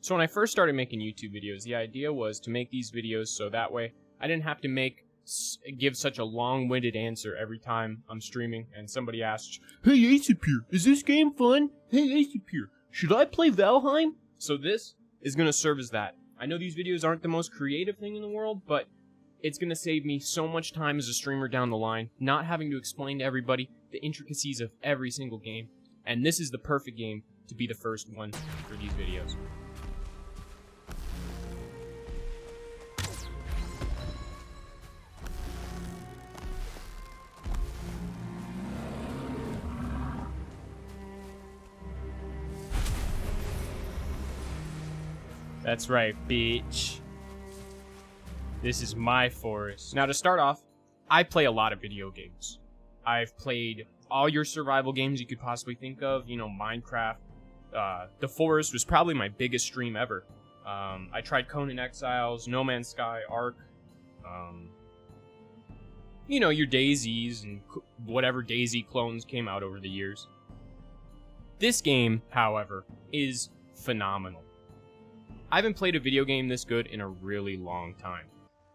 So when I first started making YouTube videos, the idea was to make these videos so that way I didn't have to give such a long-winded answer every time I'm streaming and somebody asks, "Hey Acepure, is this game fun? Hey Acepure, should I play Valheim?" So this is going to serve as that. I know these videos aren't the most creative thing in the world, but it's going to save me so much time as a streamer down the line, not having to explain to everybody the intricacies of every single game. And this is the perfect game to be the first one for these videos. That's right, bitch. This is my forest. Now to start off, I play a lot of video games. I've played all your survival games you could possibly think of, you know, Minecraft. The Forest was probably my biggest stream ever. I tried Conan Exiles, No Man's Sky, Ark, you know, your Daisies and whatever Daisy clones came out over the years. This game, however, is phenomenal. I haven't played a video game this good in a really long time.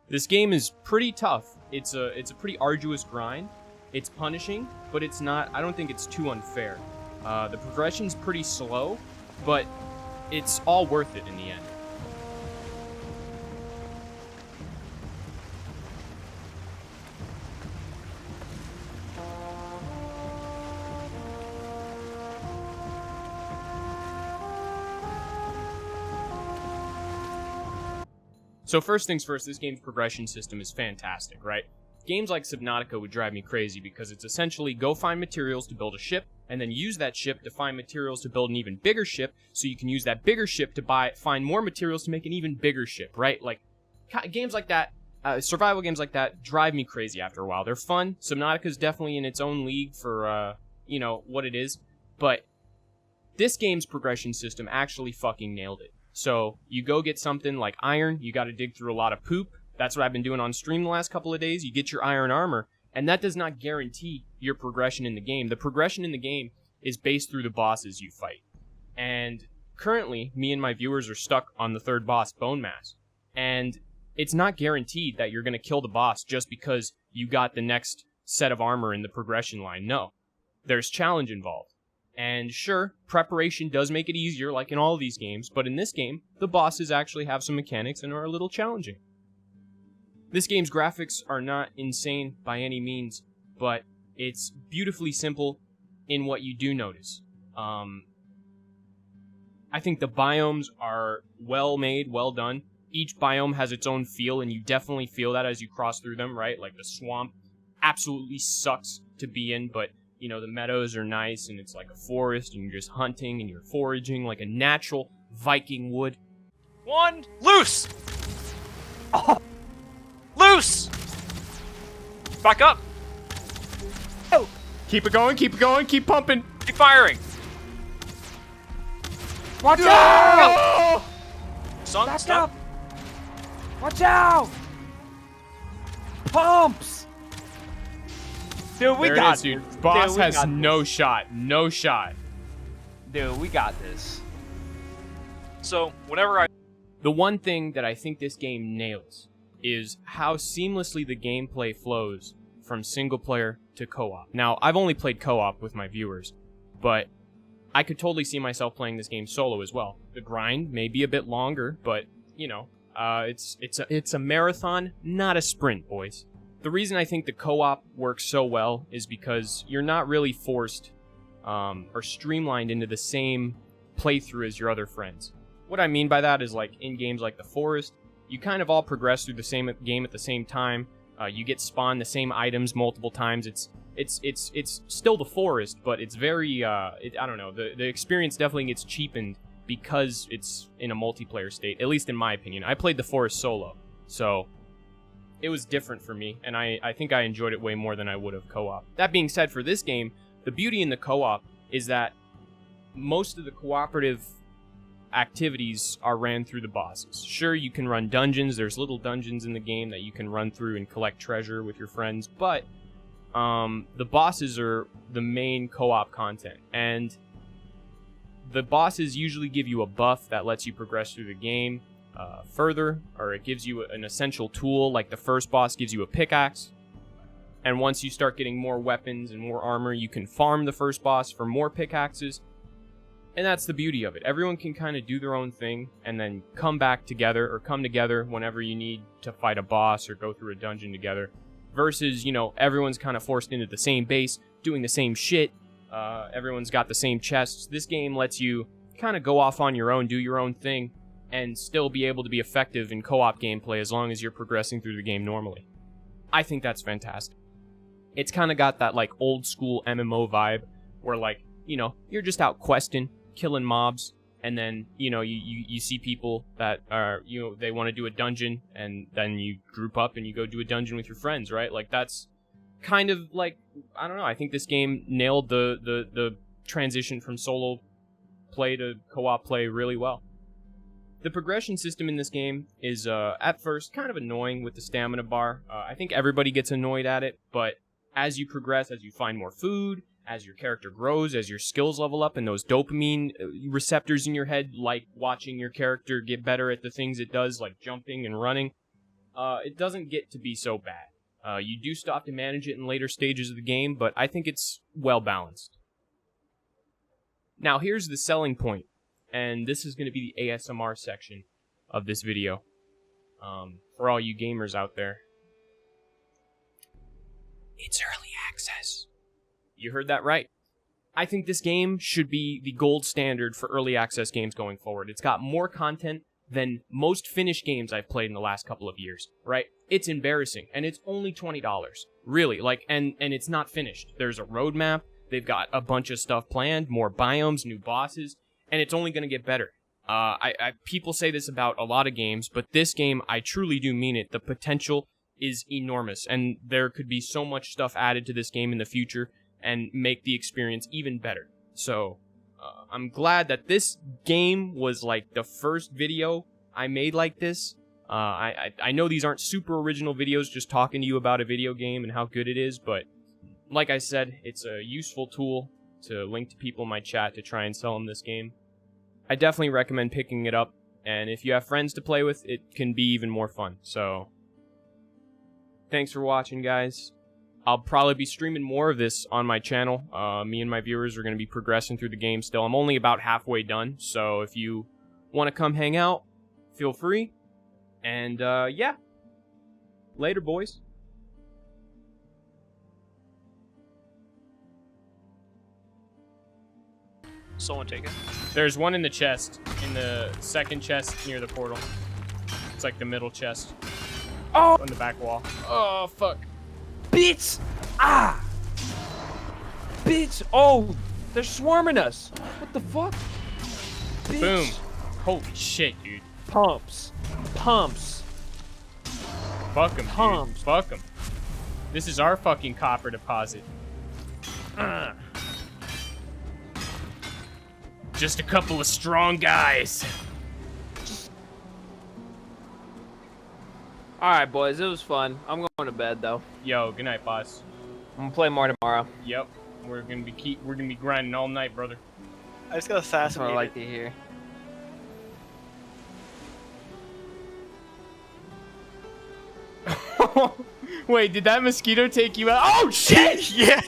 This game is pretty tough. It's a pretty arduous grind. It's punishing, but it's not, I don't think it's too unfair. The progression's pretty slow, but it's all worth it in the end. So first things first, this game's progression system is fantastic, right? Games like Subnautica would drive me crazy because it's essentially go find materials to build a ship, and then use that ship to find materials to build an even bigger ship, so you can use that bigger ship to find more materials to make an even bigger ship, right? Like, games like that, survival games like that, drive me crazy after a while. They're fun. Subnautica's definitely in its own league for, you know, what it is, but this game's progression system actually fucking nailed it. So, you go get something like iron, you gotta dig through a lot of poop. That's what I've been doing on stream the last couple of days. You get your iron armor, and that does not guarantee your progression in the game. The progression in the game is based through the bosses you fight. And currently, me and my viewers are stuck on the third boss, Bone Mass. And it's not guaranteed that you're gonna kill the boss just because you got the next set of armor in the progression line. No. There's challenge involved. And sure, preparation does make it easier, like in all of these games, but in this game, the bosses actually have some mechanics and are a little challenging. This game's graphics are not insane by any means, but it's beautifully simple in what you do notice. I think the biomes are well made, well done. Each biome has its own feel, and you definitely feel that as you cross through them, right? Like the swamp absolutely sucks to be in, but you know, the meadows are nice, and it's like a forest, and you're just hunting, and you're foraging like a natural Viking would. One, loose! Oh. Loose! Back up! Oh! Keep it going, keep pumping! Keep firing! Watch out! Son, Back stop! up! Watch out! Pumps! Dude, we there got it is, dude. Boss dude, has no shot. No shot. Dude, we got this. So, whenever The one thing that I think this game nails is how seamlessly the gameplay flows from single player to co-op. Now, I've only played co-op with my viewers, but I could totally see myself playing this game solo as well. The grind may be a bit longer, but, you know, it's a marathon, not a sprint, boys. The reason I think the co-op works so well is because you're not really forced or streamlined into the same playthrough as your other friends. What I mean by that is, like, in games like The Forest, you kind of all progress through the same game at the same time. You get spawned the same items multiple times. It's still The Forest, but it's very, I don't know, the experience definitely gets cheapened because it's in a multiplayer state, at least in my opinion. I played The Forest solo, so it was different for me, and I think I enjoyed it way more than I would have co-op. That being said, for this game, the beauty in the co-op is that most of the cooperative activities are ran through the bosses. Sure, you can run dungeons. There's little dungeons in the game that you can run through and collect treasure with your friends, but the bosses are the main co-op content, and the bosses usually give you a buff that lets you progress through the game further, or it gives you an essential tool. Like the first boss gives you a pickaxe, and once you start getting more weapons and more armor, you can farm the first boss for more pickaxes. And that's the beauty of it. Everyone can kind of do their own thing and then come back together, or come together whenever you need to fight a boss or go through a dungeon together. Versus, you know, everyone's kind of forced into the same base, doing the same shit. Everyone's got the same chests. This game lets you kind of go off on your own, do your own thing, and still be able to be effective in co-op gameplay as long as you're progressing through the game normally. I think that's fantastic. It's kind of got that, like, old school MMO vibe where, like, you know, you're just out questing, killing mobs, and then, you know, you see people that are, you know, they want to do a dungeon, and then you group up and you go do a dungeon with your friends, right? Like, that's kind of like, I don't know, I think this game nailed the transition from solo play to co-op play really well. The progression system in this game is, at first, kind of annoying with the stamina bar. I think everybody gets annoyed at it, but as you progress, as you find more food, as your character grows, as your skills level up, and those dopamine receptors in your head, like watching your character get better at the things it does, like jumping and running, it doesn't get to be so bad. You do still have to manage it in later stages of the game, but I think it's well balanced. Now, here's the selling point, and this is going to be the ASMR section of this video. For all you gamers out there. It's early access. You heard that right. I think this game should be the gold standard for early access games going forward. It's got more content than most finished games I've played in the last couple of years, right? It's embarrassing, and it's only $20. Really, like, and it's not finished. There's a roadmap, they've got a bunch of stuff planned, more biomes, new bosses, and it's only going to get better. People say this about a lot of games, but this game, I truly do mean it. The potential is enormous, and there could be so much stuff added to this game in the future and make the experience even better. So, I'm glad that this game was like the first video I made like this. I know these aren't super original videos just talking to you about a video game and how good it is, but like I said, it's a useful tool to link to people in my chat to try and sell them this game. I definitely recommend picking it up, and if you have friends to play with, it can be even more fun. So, thanks for watching, guys. I'll probably be streaming more of this on my channel. Me and my viewers are going to be progressing through the game still. I'm only about halfway done, so if you want to come hang out, feel free. And, yeah. Later, boys. Someone take it. There's one in the chest. In the second chest near the portal. It's like the middle chest. Oh! On the back wall. Oh, fuck. Bitch! Ah! Bitch! Oh! They're swarming us! What the fuck? Bitch. Boom. Holy shit, dude. Pumps. Pumps. Fuck them, Pumps. dude. Fuck them. This is our fucking copper deposit. Just a couple of strong guys. Alright, boys. It was fun. I'm going to bed, though. Yo, good night, boss. I'm gonna play more tomorrow. Yep. We're gonna be grinding all night, brother. I just got That's what I assassinated. like to hear. Wait, did that mosquito take you out? Oh shit! Yeah.